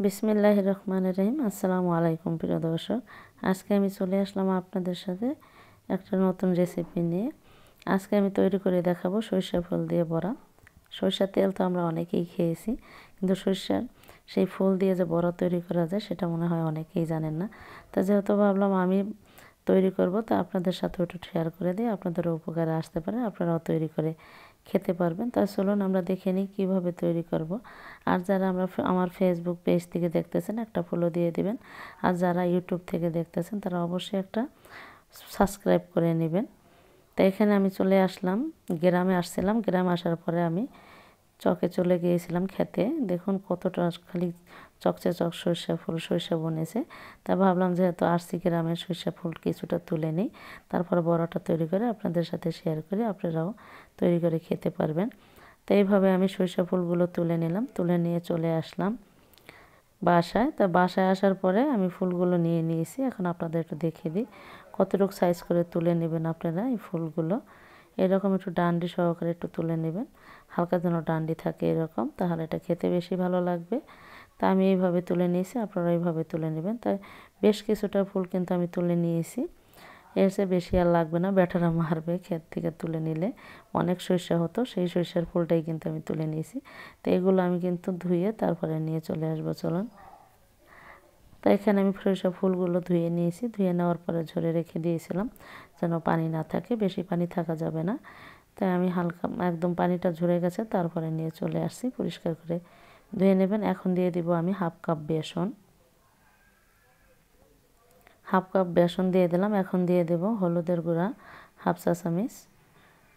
বিসমিল্লাহির রহমানির রহিম। আসসালামু আলাইকুম প্রিয় দর্শক। আজকে আমি চলে আসলাম আপনাদের সাথে একটা নতুন রেসিপি নিয়ে। আজকে আমি তৈরি করে দেখাবো সরিষা ফুল দিয়ে বড়া। সরিষার তেল তো আমরা অনেকেই খেয়েছি, কিন্তু সরিষার সেই ফুল দিয়ে যে বড়া তৈরি করা যায় সেটা মনে হয় অনেকেই জানেন না। তা যেহেতু ভাবলাম আমি তৈরি করব, তা আপনাদের সাথে একটু শেয়ার করে দিই, আপনাদেরও উপকারে আসতে পারে, আপনারাও তৈরি করে খেতে পারবেন। তা চলুন আমরা দেখে নিই কীভাবে তৈরি করব। আর যারা আমার ফেসবুক পেজ থেকে দেখতেছেন একটা ফলো দিয়ে দিবেন, আর যারা ইউটিউব থেকে দেখতেছেন তারা অবশ্যই একটা সাবস্ক্রাইব করে নেবেন। তো এখানে আমি চলে আসলাম, গ্রামে আসছিলাম। গ্রামে আসার পরে আমি চকে চলে গিয়েছিলাম খেতে। দেখুন কতটা খালি চকচে চক সরিষা বনেছে। তা ভাবলাম যেহেতু আসছি গ্রামের, সরিষা ফুল কিছুটা তুলে নিই, তারপর বড়াটা তৈরি করে আপনাদের সাথে শেয়ার করে আপনারাও তৈরি করে খেতে পারবেন। তো এইভাবে আমি সরিষা ফুলগুলো তুলে নিলাম, তুলে নিয়ে চলে আসলাম বাসায়। তা বাসায় আসার পরে আমি ফুলগুলো নিয়ে নিয়েছি। এখন আপনাদের একটু দেখিয়ে দিই কতটুকু সাইজ করে তুলে নেবেন আপনারা এই ফুলগুলো। এরকম একটু ডান্ডি সহকারে একটু তুলে নেবেন, হালকা যেন ডান্ডি থাকে এরকম, তাহলে এটা খেতে বেশি ভালো লাগবে। তা আমি এইভাবে তুলে নিয়েছি, আপনারা এইভাবে তুলে নেবেন। তাই বেশ কিছুটা ফুল কিন্তু আমি তুলে নিয়েছি, এর চেয়ে বেশি আর লাগবে না, ব্যাটারা মারবে ক্ষেত থেকে তুলে নিলে। অনেক সরিষা হতো, সেই সরিষার ফুলটাই কিন্তু আমি তুলে নিয়েছি। তো এগুলো আমি কিন্তু ধুয়ে তারপরে নিয়ে চলে আসবো, চলুন। তো এখানে আমি সরিষা ফুলগুলো ধুয়ে নিয়েছি, ধুয়ে নেওয়ার পরে ঝরে রেখে দিয়েছিলাম যেন পানি না থাকে, বেশি পানি থাকা যাবে না। তাই আমি হালকা একদম পানিটা ঝরে গেছে, তারপরে নিয়ে চলে আসছি, পরিষ্কার করে ধুয়ে নেবেন। এখন দিয়ে দিব আমি হাফ কাপ বেসন, হাফ কাপ বেসন দিয়ে দিলাম। এখন দিয়ে দেব হলুদের গুঁড়া হাফ চা চামচ,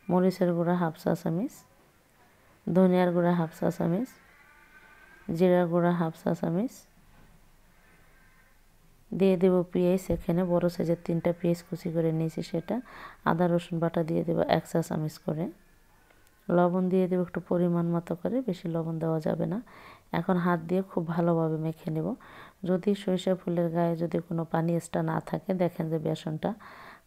মরিচের গুঁড়া হাফ চা চামচ, ধনিয়ার গুঁড়া হাফ চা চামচ, জিরার গুঁড়া হাফ চা চামচ, দিয়ে দেব পেঁয়াজ, এখানে বড় সাইজের 3টা পেঁয়াজ কুচি করে নিয়েছি সেটা, আদা রসুন বাটা দিয়ে দেব 1 চা চামচ করে, লবণ দিয়ে দেব একটু পরিমাণ মতো করে, বেশি লবণ দেওয়া যাবে না। এখন হাত দিয়ে খুব ভালোভাবে মেখে নেব। যদি সরিষা ফুলের গায়ে যদি কোনো পানি এক্সট্রা না থাকে, দেখেন যে বেসনটা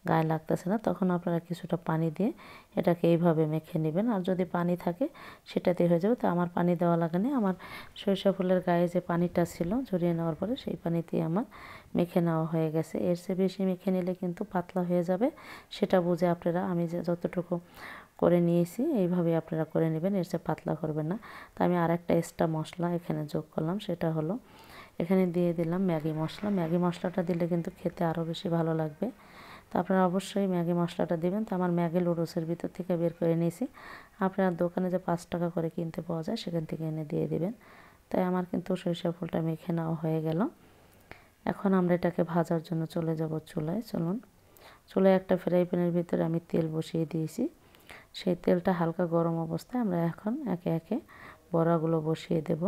গায়ে লাগতেছে না, তখন আপনারা কিছুটা পানি দিয়ে এটাকে এইভাবে মেখে নেবেন। আর যদি পানি থাকে সেটাতে হয়ে যাবে। তো আমার পানি দেওয়া লাগে না, আমার সরিষা ফুলের গায়ে যে পানিটা ছিল ঝরিয়ে নেওয়ার পরে সেই পানিতেই আমার মেখে নেওয়া হয়ে গেছে। এর চেয়ে বেশি মেখে নিলে কিন্তু পাতলা হয়ে যাবে, সেটা বুঝে আপনারা আমি যে যতটুকু করে নিয়েছি এইভাবে আপনারা করে নেবেন, এর চেয়ে পাতলা করবেন না। তো আমি আরেকটা এক্সট্রা মশলা এখানে যোগ করলাম, সেটা হলো এখানে দিয়ে দিলাম ম্যাগি মশলা। ম্যাগি মশলাটা দিলে কিন্তু খেতে আরও বেশি ভালো লাগবে। তো আপনারা অবশ্যই ম্যাগি মশলাটা দেবেন। তো আমার ম্যাগি লুডুসের ভিতর থেকে বের করে নিয়েছি, আপনার দোকানে যে 5 টাকা করে কিনতে পাওয়া যায় সেখান থেকে এনে দিয়ে দেবেন। তাই আমার কিন্তু সরিষা ফুলটা মেখে নেওয়া হয়ে গেল। এখন আমরা এটাকে ভাজার জন্য চলে যাব চুলায়, চলুন। চুলায় একটা ফ্রাই প্যানের ভিতরে আমি তেল বসিয়ে দিয়েছি, সেই তেলটা হালকা গরম অবস্থায় আমরা এখন একে একে বড়াগুলো বসিয়ে দেব।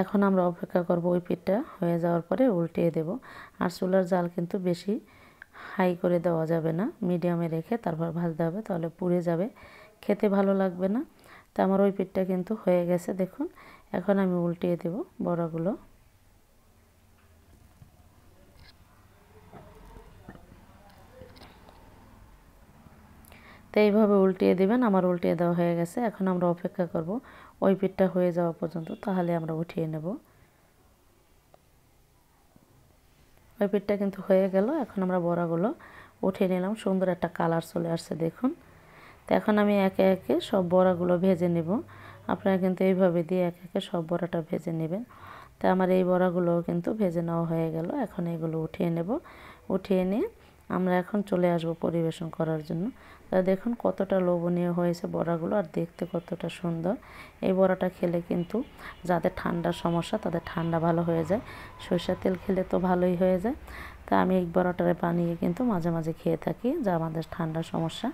এখন আমরা অপেক্ষা করব ওই পিঠটা হয়ে যাওয়ার পরে উল্টিয়ে দেব। আর চুলার জাল কিন্তু বেশি হাই করে দেওয়া যাবে না, মিডিয়ামে রেখে তারপর ভাজতে হবে, তাহলে পুড়ে যাবে, খেতে ভালো লাগবে না। তো আমার ওই পিঠটা কিন্তু হয়ে গেছে, দেখুন। এখন আমি উল্টিয়ে দেব বড়াগুলো। তো এইভাবে উল্টিয়ে দেবেন। আমার উল্টিয়ে দেওয়া হয়ে গেছে। এখন আমরা অপেক্ষা করব ওই পিঠটা হয়ে যাওয়া পর্যন্ত, তাহলে আমরা উঠিয়ে নেব। ওই পিঠটা কিন্তু হয়ে গেল। এখন আমরা বড়াগুলো উঠিয়ে নিলাম, সুন্দর একটা কালার চলে আসছে, দেখুন। তো এখন আমি একে একে সব বড়াগুলো ভেজে নেব। আপনারা কিন্তু এইভাবে দিয়ে একে একে সব বড়াটা ভেজে নেবেন। তো আমার এই বড়াগুলো কিন্তু ভেজে নেওয়া হয়ে গেল। এখন এগুলো উঠিয়ে নেব। উঠিয়ে নিয়ে আমরা এখন চলে আসব পরিবেশন করার জন্য। তা দেখুন কতটা লোভনীয় হয়েছে বড়াগুলো, আর দেখতে কতটা সুন্দর। এই বড়াটা খেলে কিন্তু যাদের ঠান্ডার সমস্যা তাদের ঠান্ডা ভালো হয়ে যায়, সরষের তেল খেলে তো ভালোই হয়ে যায়। তা আমি এই বড়াটারে বানিয়ে কিন্তু মাঝে মাঝে খেয়ে থাকি, যা আমাদের ঠান্ডার সমস্যা।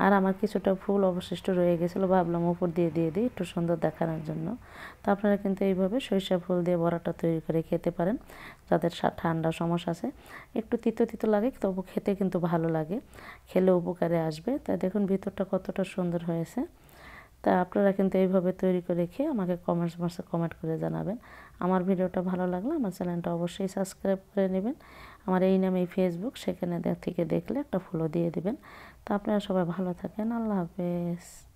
আর আমার কিছুটা ফুল অবশিষ্ট রয়ে গেছিলো, ভাবলাম উপর দিয়ে দিই একটু সুন্দর দেখানোর জন্য। তো আপনারা কিন্তু এইভাবে সরিষা ফুল দিয়ে বড়াটা তৈরি করে খেতে পারেন, যাদের ঠান্ডা সমস্যা আছে। একটু তিতো তিতো লাগে, তবু খেতে কিন্তু ভালো লাগে, খেলে উপকারে আসবে। তাই দেখুন ভিতরটা কতটা সুন্দর হয়েছে। তা আপনারা কিন্তু এইভাবে তৈরি করে খেয়ে আমাকে কমেন্ট বক্সে কমেন্ট করে জানাবেন। আমার ভিডিওটা ভালো লাগলে আমার চ্যানেলটা অবশ্যই সাবস্ক্রাইব করে নেবেন। আমার এই নামেই ফেসবুক, সেখানে থেকে দেখলে একটা ফলো দিয়ে দেবেন। তা আপনারা সবাই ভালো থাকেন, আল্লাহ হাফেজ।